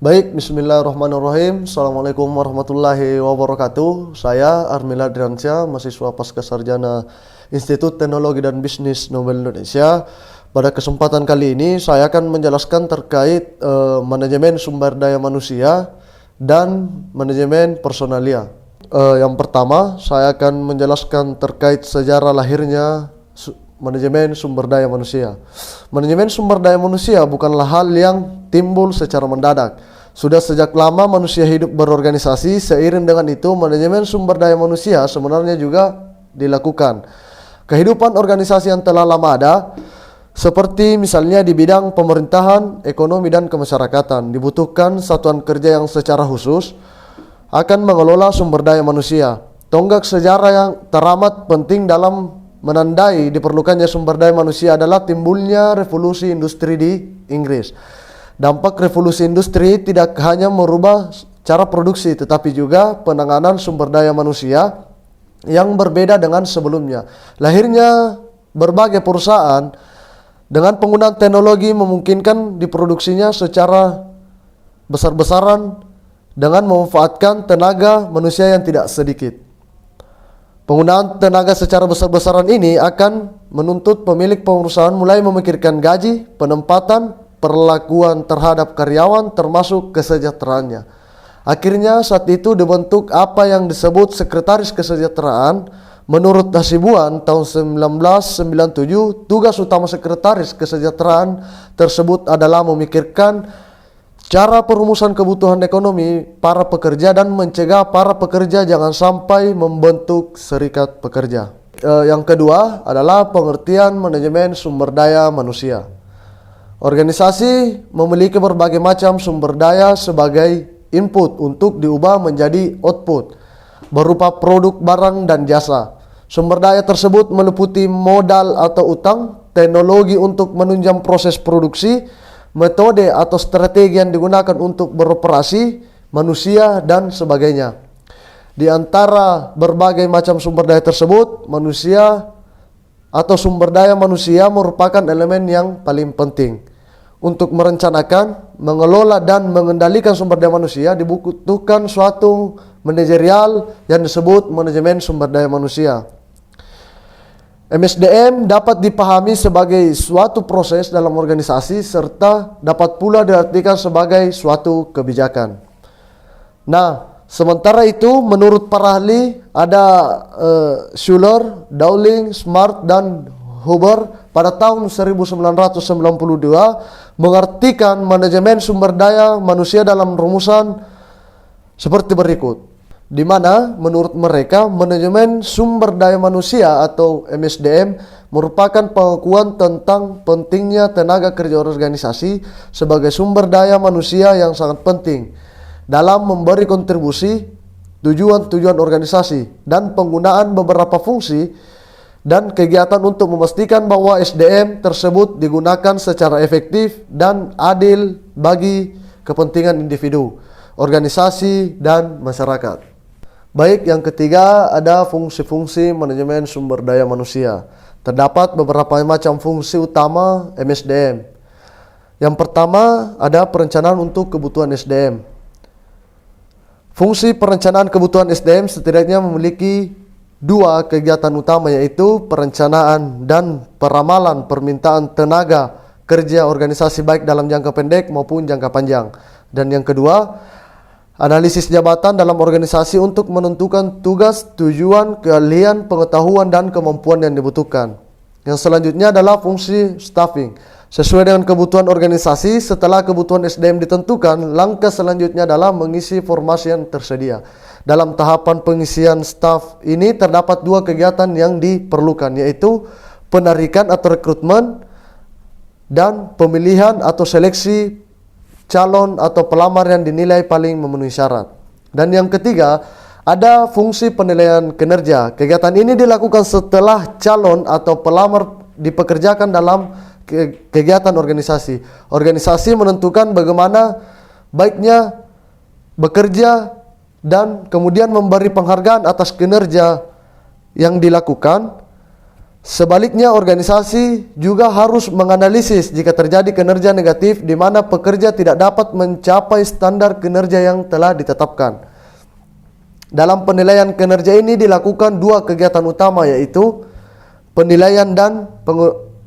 Baik, bismillahirrahmanirrahim. Assalamualaikum warahmatullahi wabarakatuh. Saya Armila Driansyah, mahasiswa pasca sarjana Institut Teknologi dan Bisnis Nobel Indonesia. Pada kesempatan kali ini saya akan menjelaskan terkait manajemen sumber daya manusia dan manajemen personalia. Yang pertama, saya akan menjelaskan terkait sejarah lahirnya manajemen sumber daya manusia. Manajemen sumber daya manusia bukanlah hal yang timbul secara mendadak. Sudah sejak lama manusia hidup berorganisasi, seiring dengan itu manajemen sumber daya manusia sebenarnya juga dilakukan. Kehidupan organisasi yang telah lama ada, seperti misalnya di bidang pemerintahan, ekonomi, dan kemasyarakatan, dibutuhkan satuan kerja yang secara khusus akan mengelola sumber daya manusia. Tonggak sejarah yang teramat penting dalam menandai diperlukannya sumber daya manusia adalah timbulnya revolusi industri di Inggris. Dampak revolusi industri tidak hanya merubah cara produksi, tetapi juga penanganan sumber daya manusia yang berbeda dengan sebelumnya. Lahirnya berbagai perusahaan dengan penggunaan teknologi memungkinkan diproduksinya secara besar-besaran dengan memanfaatkan tenaga manusia yang tidak sedikit. Penggunaan tenaga secara besar-besaran ini akan menuntut pemilik perusahaan mulai memikirkan gaji, penempatan, perlakuan terhadap karyawan termasuk kesejahteraannya. Akhirnya saat itu dibentuk apa yang disebut Sekretaris Kesejahteraan. Menurut Hasibuan tahun 1997, tugas utama Sekretaris Kesejahteraan tersebut adalah memikirkan cara perumusan kebutuhan ekonomi para pekerja dan mencegah para pekerja jangan sampai membentuk serikat pekerja. Yang kedua adalah pengertian manajemen sumber daya manusia. Organisasi memiliki berbagai macam sumber daya sebagai input untuk diubah menjadi output berupa produk, barang, dan jasa. Sumber daya tersebut meliputi modal atau utang, teknologi untuk menunjang proses produksi, metode atau strategi yang digunakan untuk beroperasi, manusia, dan sebagainya. Di antara berbagai macam sumber daya tersebut, manusia atau sumber daya manusia merupakan elemen yang paling penting. Untuk merencanakan, mengelola, dan mengendalikan sumber daya manusia dibutuhkan suatu manajerial yang disebut manajemen sumber daya manusia. MSDM dapat dipahami sebagai suatu proses dalam organisasi serta dapat pula diartikan sebagai suatu kebijakan. Nah, sementara itu menurut para ahli ada Schuller, Dowling, Smart, dan Huber pada tahun 1992 mengartikan manajemen sumber daya manusia dalam rumusan seperti berikut, di mana menurut mereka manajemen sumber daya manusia atau MSDM merupakan pengakuan tentang pentingnya tenaga kerja organisasi sebagai sumber daya manusia yang sangat penting dalam memberi kontribusi tujuan-tujuan organisasi dan penggunaan beberapa fungsi dan kegiatan untuk memastikan bahwa SDM tersebut digunakan secara efektif dan adil bagi kepentingan individu, organisasi, dan masyarakat. Baik, yang ketiga ada fungsi-fungsi manajemen sumber daya manusia. Terdapat beberapa macam fungsi utama MSDM. Yang pertama ada perencanaan untuk kebutuhan SDM. Fungsi perencanaan kebutuhan SDM setidaknya memiliki dua kegiatan utama, yaitu perencanaan dan peramalan permintaan tenaga kerja organisasi baik dalam jangka pendek maupun jangka panjang. Dan yang kedua, analisis jabatan dalam organisasi untuk menentukan tugas, tujuan, keahlian, pengetahuan, dan kemampuan yang dibutuhkan. Yang selanjutnya adalah fungsi staffing. Sesuai dengan kebutuhan organisasi, setelah kebutuhan SDM ditentukan, langkah selanjutnya adalah mengisi formasi yang tersedia. Dalam tahapan pengisian staf ini terdapat dua kegiatan yang diperlukan, yaitu penarikan atau rekrutmen dan pemilihan atau seleksi calon atau pelamar yang dinilai paling memenuhi syarat. Dan yang ketiga, ada fungsi penilaian kinerja. Kegiatan ini dilakukan setelah calon atau pelamar dipekerjakan dalam kegiatan organisasi. Organisasi menentukan bagaimana baiknya bekerja dan kemudian memberi penghargaan atas kinerja yang dilakukan. Sebaliknya, organisasi juga harus menganalisis jika terjadi kinerja negatif di mana pekerja tidak dapat mencapai standar kinerja yang telah ditetapkan. Dalam penilaian kinerja ini dilakukan dua kegiatan utama, yaitu penilaian dan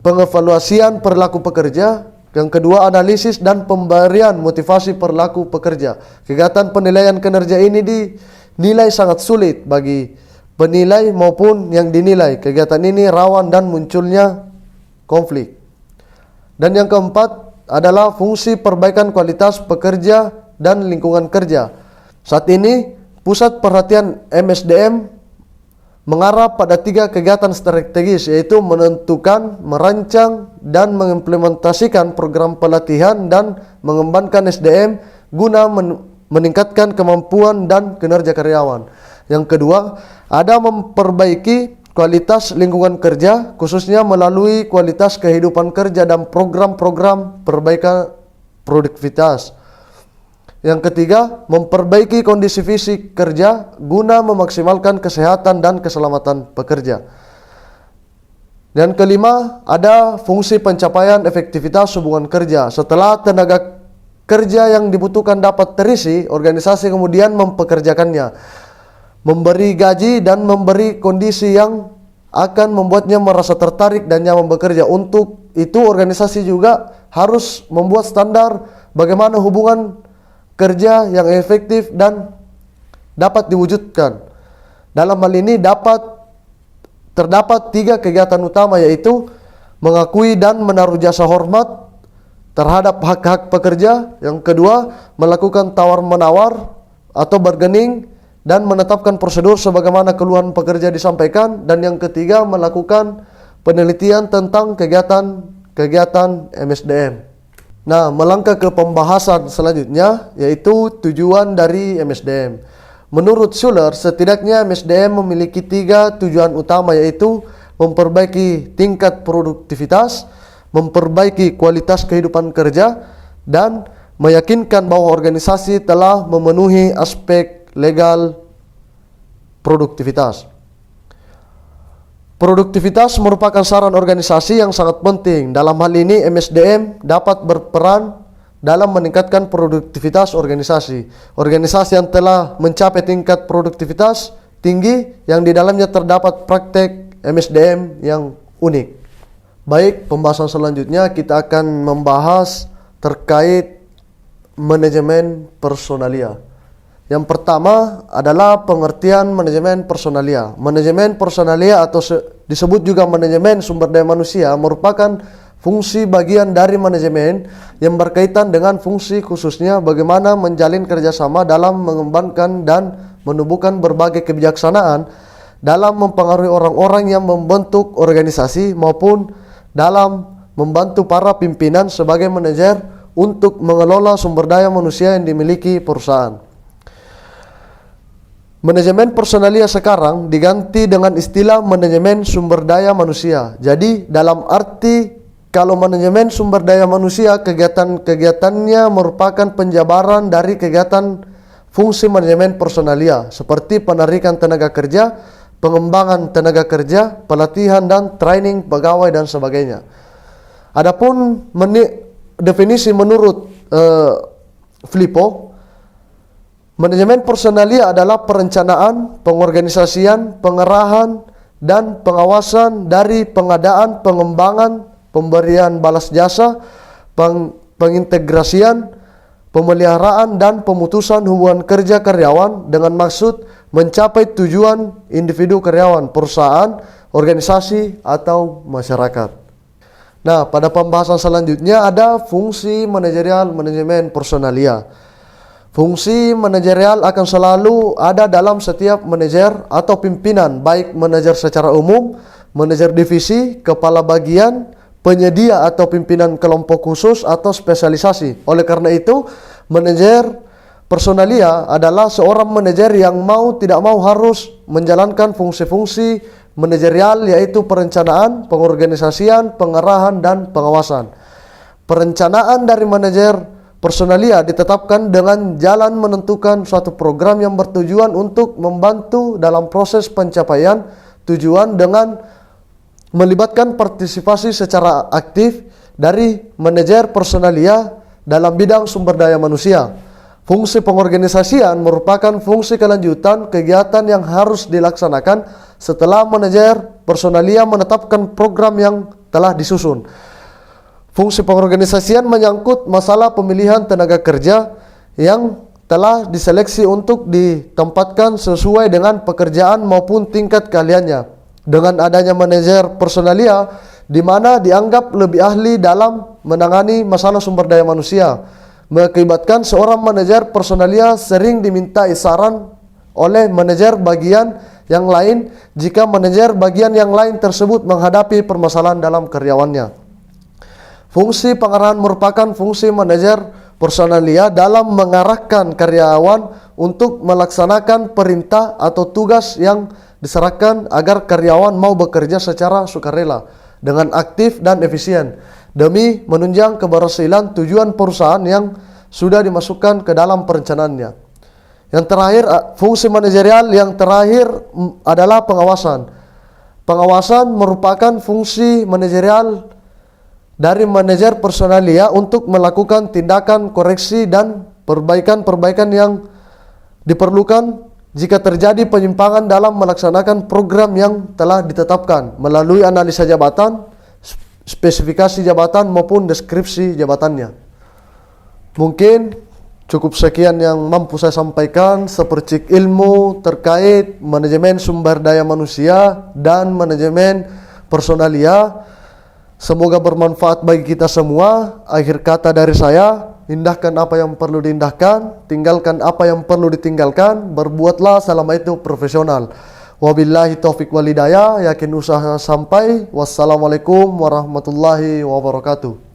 pengevaluasian perilaku pekerja. Yang kedua, analisis dan pemberian motivasi perilaku pekerja. Kegiatan penilaian kinerja ini dinilai sangat sulit bagi penilai maupun yang dinilai. Kegiatan ini rawan dan munculnya konflik. Dan yang keempat adalah fungsi perbaikan kualitas pekerja dan lingkungan kerja. Saat ini, pusat perhatian MSDM mengarah pada 3 kegiatan strategis, yaitu menentukan, merancang, dan mengimplementasikan program pelatihan dan mengembangkan SDM guna meningkatkan kemampuan dan kinerja karyawan. Yang kedua, ada memperbaiki kualitas lingkungan kerja, khususnya melalui kualitas kehidupan kerja dan program-program perbaikan produktivitas. Yang ketiga, memperbaiki kondisi fisik kerja guna memaksimalkan kesehatan dan keselamatan pekerja. Dan kelima, ada fungsi pencapaian efektivitas hubungan kerja. Setelah tenaga kerja yang dibutuhkan dapat terisi, organisasi kemudian mempekerjakannya, memberi gaji dan memberi kondisi yang akan membuatnya merasa tertarik dan nyaman bekerja. Untuk itu, organisasi juga harus membuat standar bagaimana hubungan kerja yang efektif dan dapat diwujudkan. Dalam hal ini terdapat 3 kegiatan utama, yaitu mengakui dan menaruh jasa hormat terhadap hak-hak pekerja. Yang kedua, melakukan tawar-menawar atau bargaining dan menetapkan prosedur sebagaimana keluhan pekerja disampaikan. Dan yang ketiga, melakukan penelitian tentang kegiatan MSDM. Nah, melangkah ke pembahasan selanjutnya, yaitu tujuan dari MSDM. Menurut Schuller, setidaknya MSDM memiliki 3 tujuan utama, yaitu memperbaiki tingkat produktivitas, memperbaiki kualitas kehidupan kerja, dan meyakinkan bahwa organisasi telah memenuhi aspek legal produktivitas. Produktivitas merupakan saran organisasi yang sangat penting. Dalam hal ini, MSDM dapat berperan dalam meningkatkan produktivitas organisasi. Organisasi yang telah mencapai tingkat produktivitas tinggi yang di dalamnya terdapat praktek MSDM yang unik. Baik, pembahasan selanjutnya kita akan membahas terkait manajemen personalia. Yang pertama adalah pengertian manajemen personalia. Manajemen personalia atau disebut juga manajemen sumber daya manusia merupakan fungsi bagian dari manajemen yang berkaitan dengan fungsi khususnya bagaimana menjalin kerjasama dalam mengembangkan dan menumbuhkan berbagai kebijaksanaan dalam mempengaruhi orang-orang yang membentuk organisasi maupun dalam membantu para pimpinan sebagai manajer untuk mengelola sumber daya manusia yang dimiliki perusahaan. Manajemen personalia sekarang diganti dengan istilah manajemen sumber daya manusia. Jadi dalam arti kalau manajemen sumber daya manusia, kegiatan-kegiatannya merupakan penjabaran dari kegiatan fungsi manajemen personalia seperti penarikan tenaga kerja, pengembangan tenaga kerja, pelatihan dan training pegawai dan sebagainya. Adapun definisi menurut Filippo, manajemen personalia adalah perencanaan, pengorganisasian, pengarahan, dan pengawasan dari pengadaan, pengembangan, pemberian balas jasa, pengintegrasian, pemeliharaan, dan pemutusan hubungan kerja karyawan dengan maksud mencapai tujuan individu karyawan, perusahaan, organisasi, atau masyarakat. Nah, pada pembahasan selanjutnya ada fungsi manajerial manajemen personalia. Fungsi manajerial akan selalu ada dalam setiap manajer atau pimpinan, baik manajer secara umum, manajer divisi, kepala bagian, penyedia atau pimpinan kelompok khusus atau spesialisasi. Oleh karena itu, manajer personalia adalah seorang manajer yang mau tidak mau harus menjalankan fungsi-fungsi manajerial, yaitu perencanaan, pengorganisasian, pengarahan, dan pengawasan. Perencanaan dari manajer personalia ditetapkan dengan jalan menentukan suatu program yang bertujuan untuk membantu dalam proses pencapaian tujuan dengan melibatkan partisipasi secara aktif dari manajer personalia dalam bidang sumber daya manusia. Fungsi pengorganisasian merupakan fungsi kelanjutan kegiatan yang harus dilaksanakan setelah manajer personalia menetapkan program yang telah disusun. Fungsi pengorganisasian menyangkut masalah pemilihan tenaga kerja yang telah diseleksi untuk ditempatkan sesuai dengan pekerjaan maupun tingkat keahliannya. Dengan adanya manajer personalia di mana dianggap lebih ahli dalam menangani masalah sumber daya manusia, mengakibatkan seorang manajer personalia sering dimintai saran oleh manajer bagian yang lain jika manajer bagian yang lain tersebut menghadapi permasalahan dalam karyawannya. Fungsi pengarahan merupakan fungsi manajer personalia dalam mengarahkan karyawan untuk melaksanakan perintah atau tugas yang diserahkan agar karyawan mau bekerja secara sukarela dengan aktif dan efisien demi menunjang keberhasilan tujuan perusahaan yang sudah dimasukkan ke dalam perencanaannya. Yang terakhir, fungsi manajerial yang terakhir adalah pengawasan. Pengawasan merupakan fungsi manajerial dari manajer personalia untuk melakukan tindakan koreksi dan perbaikan-perbaikan yang diperlukan jika terjadi penyimpangan dalam melaksanakan program yang telah ditetapkan melalui analisa jabatan, spesifikasi jabatan maupun deskripsi jabatannya. Mungkin cukup sekian yang mampu saya sampaikan seperti ilmu terkait manajemen sumber daya manusia dan manajemen personalia. Semoga bermanfaat bagi kita semua. Akhir kata dari saya, indahkan apa yang perlu diindahkan, tinggalkan apa yang perlu ditinggalkan, berbuatlah selama itu profesional. Wabillahi taufiq wal hidayah, yakin usaha sampai. Wassalamualaikum warahmatullahi wabarakatuh.